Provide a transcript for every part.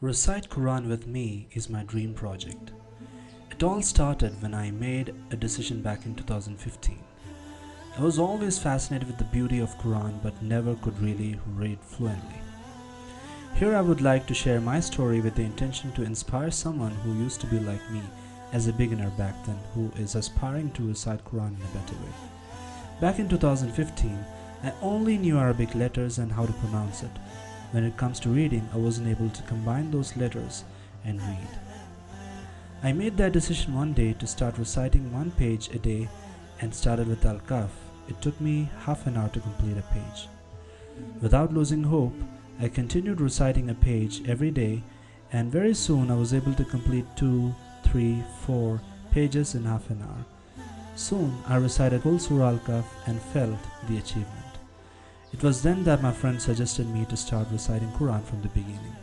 Recite Quran with Me is my dream project. It all started when I made a decision back in 2015. I was always fascinated with the beauty of Quran but never could really read fluently. Here I would like to share my story with the intention to inspire someone who used to be like me as a beginner back then who is aspiring to recite Quran in a better way. Back in 2015, I only knew Arabic letters and how to pronounce it. When it comes to reading, I wasn't able to combine those letters and read. I made that decision one day to start reciting one page a day and started with Al Kahf. It took me half an hour to complete a page. Without losing hope, I continued reciting a page every day, and very soon I was able to complete 2, 3, 4 pages in half an hour. Soon I recited full Surah Al Kahf and felt the achievement. It was then that my friend suggested me to start reciting Quran from the beginning.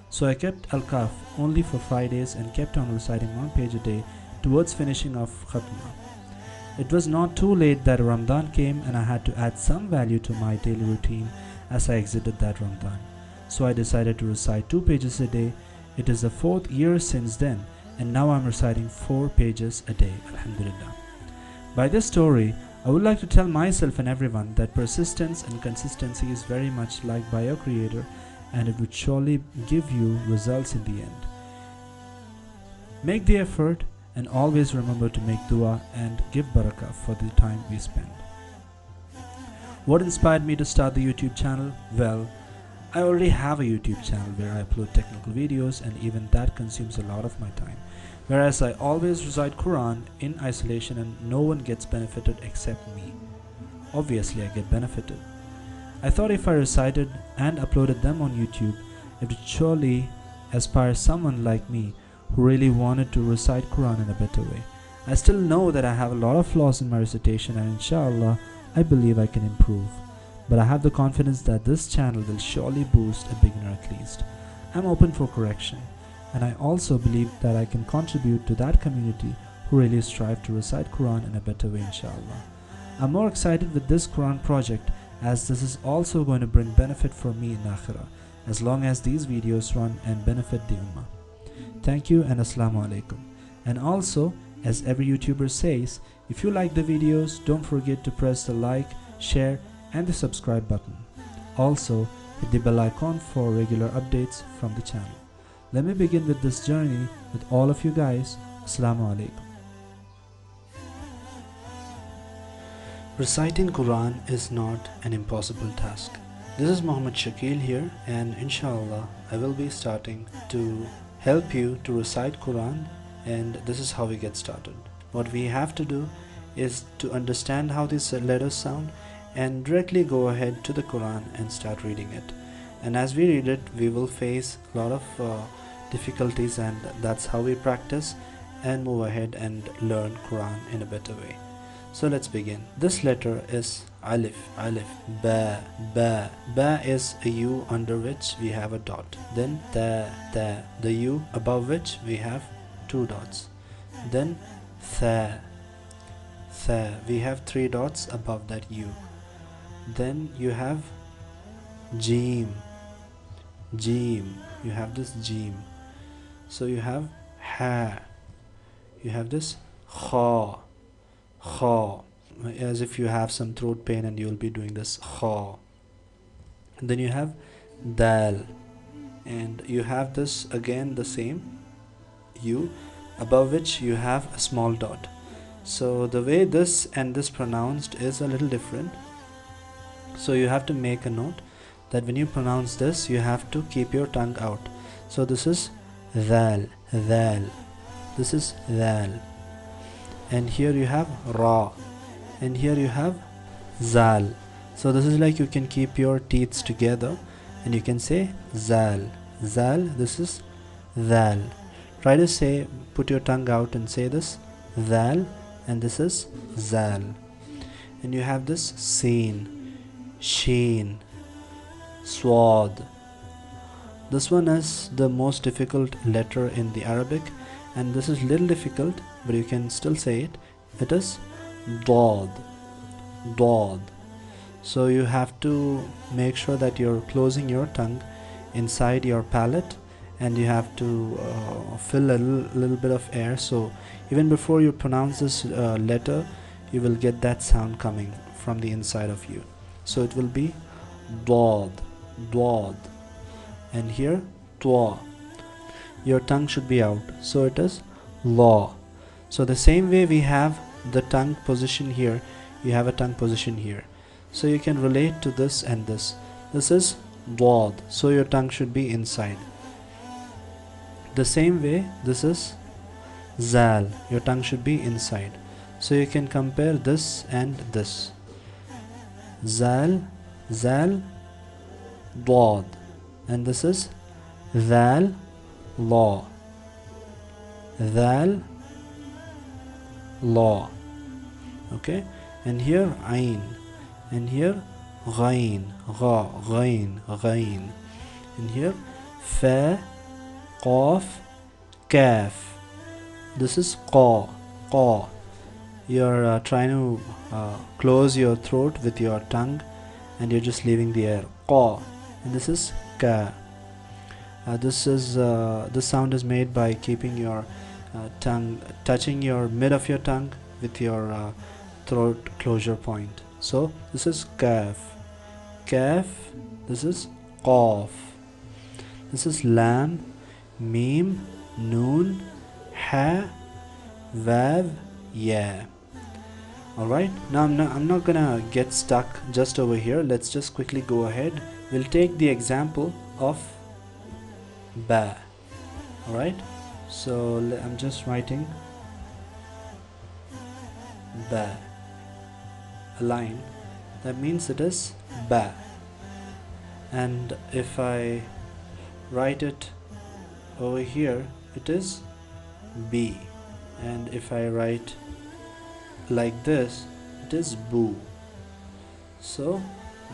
So I kept Al Kahf only for 5 days and kept on reciting one page a day towards finishing off Khatma. It was not too late that Ramadan came and I had to add some value to my daily routine as I exited that Ramadan. So I decided to recite 2 pages a day. It is the 4th year since then, and now I'm reciting 4 pages a day, Alhamdulillah. By this story, I would like to tell myself and everyone that persistence and consistency is very much liked by your Creator, and it would surely give you results in the end. Make the effort and always remember to make dua and give barakah for the time we spend. What inspired me to start the YouTube channel? Well, I already have a YouTube channel where I upload technical videos, and even that consumes a lot of my time. Whereas I always recite Quran in isolation and no one gets benefited except me. Obviously I get benefited. I thought if I recited and uploaded them on YouTube, it would surely inspire someone like me who really wanted to recite Quran in a better way. I still know that I have a lot of flaws in my recitation, and inshallah I believe I can improve. But I have the confidence that this channel will surely boost a beginner at least. I'm open for correction. And I also believe that I can contribute to that community who really strive to recite Quran in a better way, inshallah. I'm more excited with this Quran project as this is also going to bring benefit for me in Akhirah, as long as these videos run and benefit the Ummah. Thank you and Assalamu alaikum. And also, as every YouTuber says, if you like the videos, don't forget to press the like, share and the subscribe button. Also, hit the bell icon for regular updates from the channel. Let me begin with this journey with all of you guys. Assalamu alaikum. Reciting Quran is not an impossible task. This is Muhammad Shakil here, and inshallah I will be starting to help you to recite Quran, and this is how we get started. What we have to do is to understand how these letters sound and directly go ahead to the Quran and start reading it. And as we read it, we will face a lot of difficulties, and that's how we practice and move ahead and learn Quran in a better way. So let's begin. This letter is Alif, Alif, Ba, Ba. Ba is a U under which we have a dot. Then Ta, Ta, the U above which we have 2 dots. Then Tha, Tha, we have 3 dots above that U. Then you have Jeem, Jeem, you have this Jeem. So you have Ha, you have this Kha, Kha, as if you have some throat pain and you will be doing this Kha. And then you have Dal, and you have this again the same U above which you have a small dot. So the way this and this pronounced is a little different. So you have to make a note that when you pronounce this, you have to keep your tongue out. So this is Dhal, Dhal, this is Dhal, and here you have Ra, and here you have Zal. So this is like you can keep your teeth together and you can say Zal, Zal, this is Dhal. Try to say, put your tongue out and say this Dhal, and this is Zal. And you have this Seen, Sheen, Swad. This one is the most difficult letter in the Arabic, and this is little difficult, but you can still say it. It is Dad, Dad. So you have to make sure that you're closing your tongue inside your palate and you have to fill a little bit of air. So even before you pronounce this letter, you will get that sound coming from the inside of you. So it will be dad, dad, and here twa. Your tongue should be out, so it is law. So the same way we have the tongue position here, you have a tongue position here. So you can relate to this and this. This is dad, so your tongue should be inside. The same way, this is zal, your tongue should be inside. So you can compare this and this. Zal, zal, dad, and this is zal, law, zal, law. Okay, and here ain, and here ghain, gha, ghain, ghain, and here fa, qaf, kaf. This is qa, qa. You're trying to close your throat with your tongue, and you're just leaving the air. Qa, and this is ka. This sound is made by keeping your tongue touching your mid of your tongue with your throat closure point. So this is kaf, kaf. This is qaf. This is lam, mim, noon, ha, vav, ya. Alright, now I'm not gonna get stuck just over here. Let's just quickly go ahead. We'll take the example of ba. Alright, so I'm just writing ba, a line. That means it is ba. And if I write it over here, it is b. And if I write like this, it is boo. So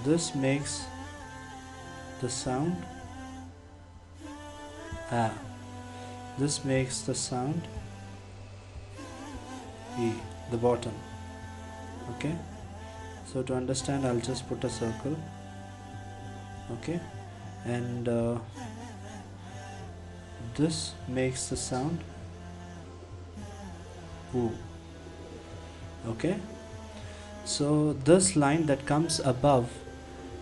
this makes the sound a. This makes the sound e, the bottom. Okay, so to understand, I'll just put a circle. Okay, and this makes the sound oo. Okay, so this line that comes above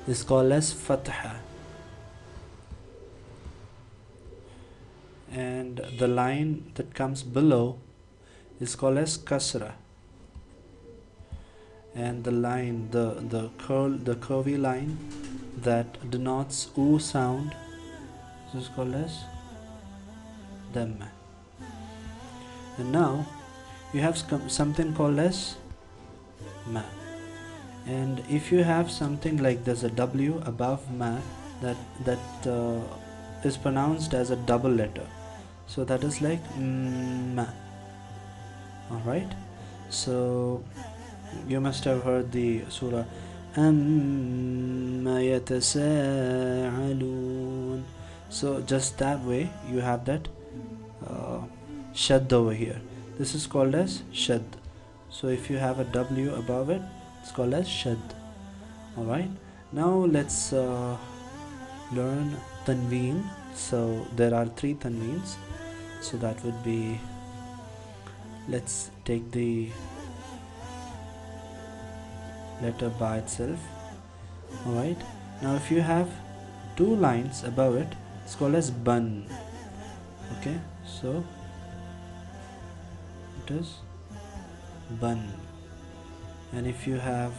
is called as Fatihah, and the line that comes below is called as Kasra, and the line, the curvy line that denotes oo sound, this is called as Dhamma. And now you have something called as ma, and if you have something like there's a W above ma that is pronounced as a double letter, so that is like ma. Alright, so you must have heard the surah amma yatasa'alun. So just that way you have that shadd over here. This is called as shadd. So if you have a W above it, it's called as shadd. Alright, now let's learn tanween. So there are 3 tanweens. So that would be, let's take the letter by itself. Alright, now if you have 2 lines above it, it's called as ban. Okay, so it is ban. And if you have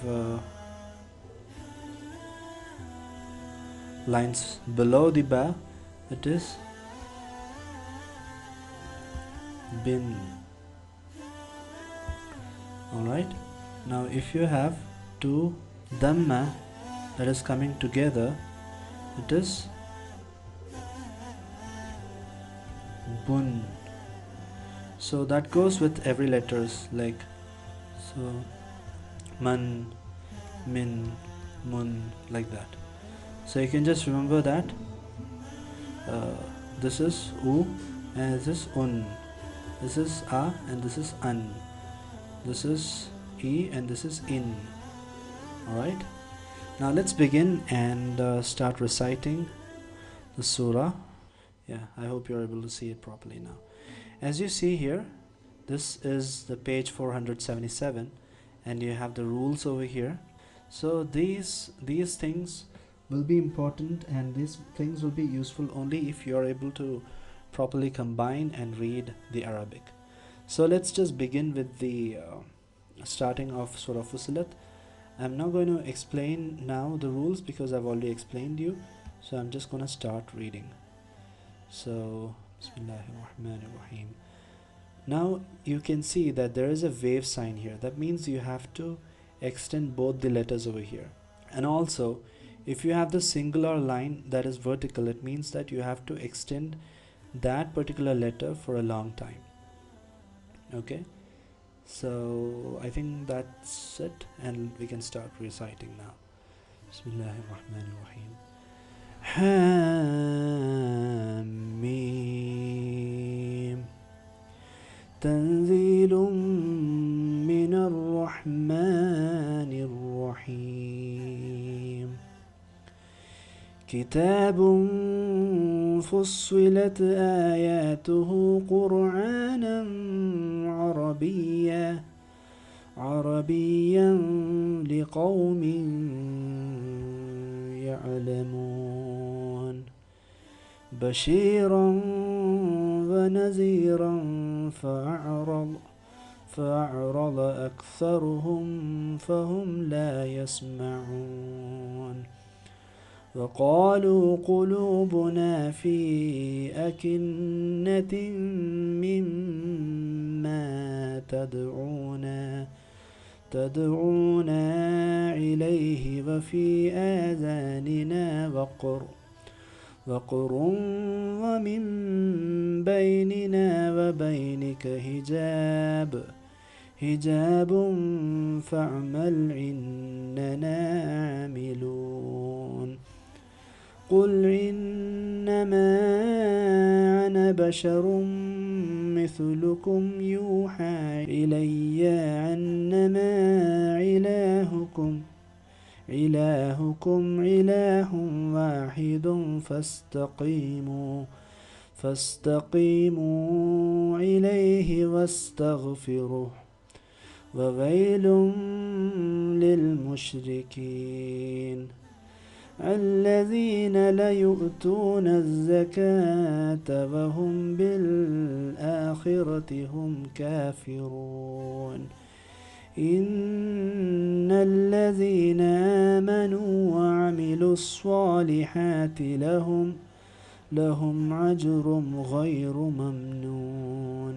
lines below the ba, it is bin. Alright, now if you have 2 dhamma that is coming together, it is bun. So that goes with every letters, like so man, min, mun, like that. So you can just remember that this is u and this is un, this is a and this is an, this is e and this is in. Alright, now let's begin and start reciting the surah Yeah, I hope you're able to see it properly now. As you see here, this is the page 477, and you have the rules over here. So these things will be important, and these things will be useful only if you are able to properly combine and read the Arabic. So let's just begin with the starting of Surah Fussilat. I'm not going to explain now the rules because I've already explained you. So I'm just going to start reading. So Bismillahirrahmanirrahim. Now you can see that there is a wave sign here. That means you have to extend both the letters over here. And also, if you have the singular line that is vertical, it means that you have to extend that particular letter for a long time. Okay, so I think that's it, and we can start reciting now. Bismillahirrahmanirrahim. Hamim. تنزيل من الرحمن الرحيم. كتاب فصلت آياته قرآنا عربيا لقوم يعلمون بشيرا ونذيرا فأعرض أكثرهم فهم لا يسمعون وقالوا قلوبنا في أكنة مما تدعونا إليه وفي آذاننا وقر ومن بيننا وبينك حجاب فاعمل إننا عاملون قل إنما أنا بشر مثلكم يوحى إلي أنما إلهكم إله واحد فاستقيموا إليه واستغفروه وويل للمشركين الذين لا يؤتون الزكاة وهم بالآخرة هم كافرون إن الذين آمنوا وعملوا الصالحات لهم أجر غير ممنون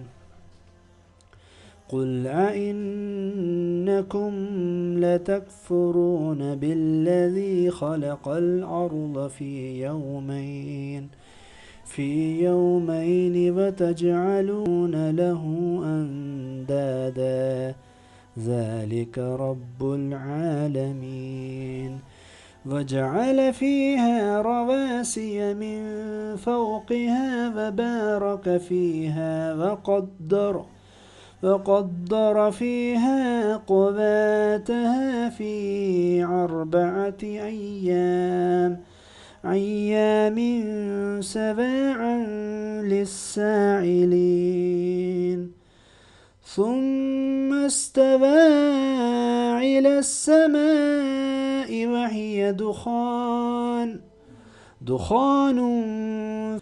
قل أئنكم لتكفرون بالذي خلق الأرض في يومين وتجعلون له أندادا ذلك رب العالمين وجعل فيها رواسي من فوقها وبارك فيها وقدر فيها قواتها في 4 أيام سواعا للسائلين ثم استوى إلى السماء وهي دخان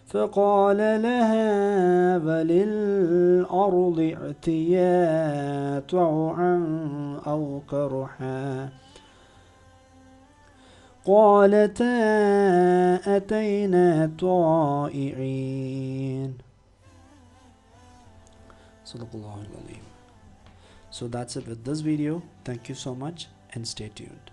فقال لها وللأرض ائتيا طوعا أو كرها قالتا أتينا طائعين. So that's it with this video. Thank you so much and stay tuned.